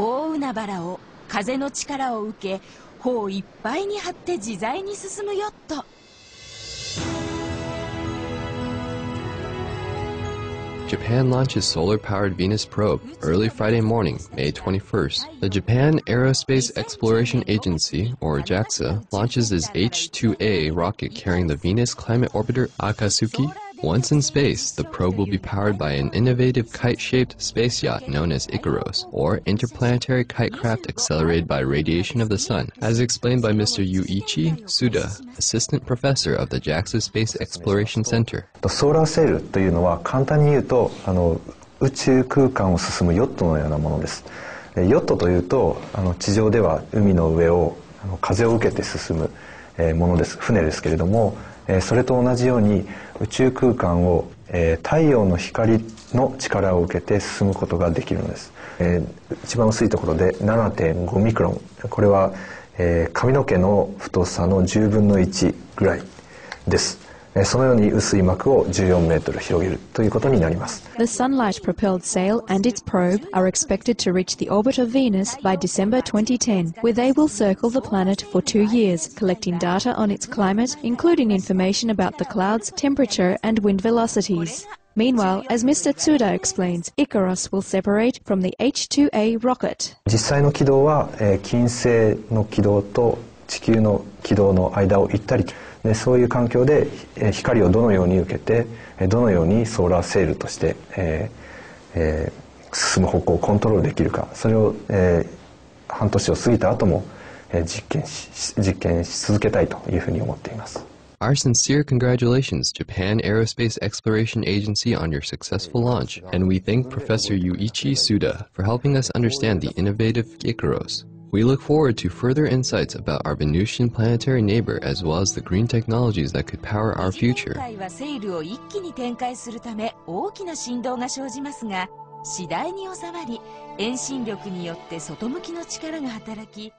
大海原を風の力を受け、帆をいっぱいに張って自在に進むヨット。Japan launches solar-powered Venus probe early Friday morning, May 21st. The Japan Aerospace Exploration Agency, or JAXA, launches its H-IIA rocket carrying the Venus climate orbiter Akatsuki. Once in space, the probe will be powered by an innovative kite-shaped space yacht known as IKAROS, or Interplanetary Kite-craft Accelerated by Radiation of the Sun, as explained by Mr. Yuichi Tsuda, Assistant Professor of the JAXA Space Exploration Center. ソーラーセールというのは簡単に言うと宇宙空間を進むヨットのようなものです。ヨットというと地上では海の上を風を受けて進むものです、船ですけれども、それと同じように宇宙空間を太陽の光の力を受けて進むことができるのです。一番薄いところで 7.5 ミクロン、これは髪の毛の太さの10分の1ぐらいです。そのように薄い膜を14メートル広げるということになります。The sunlight-propelled sail and its probe are expected to reach the orbit of Venus by December 2010, where they will circle the planet for 2 years, collecting data on its climate, including information about the clouds, temperature, and wind velocities. Meanwhile, as Mr. Tsuda explains, IKAROS will separate from the H-IIA rocket. 実際の軌道は金星の軌道と地球の軌道の間を行ったりで、そういう環境で光をどのように受けてどのようにソーラーセールとして、進む方向をコントロールできるか、それを、半年を過ぎた後も、実験し続けたいというふうに思っています。Our sincere congratulations, Japan Aerospace Exploration Agency, on your successful launch, and we thank Professor Yuichi Tsuda for helping us understand the innovative IKAROS. We look forward to further insights about our Venusian planetary neighbor as well as the green technologies that could power our future. セールを一気に展開するため大きな振動が生じますが、次第に収まり、遠心力によって外向きの力が働き、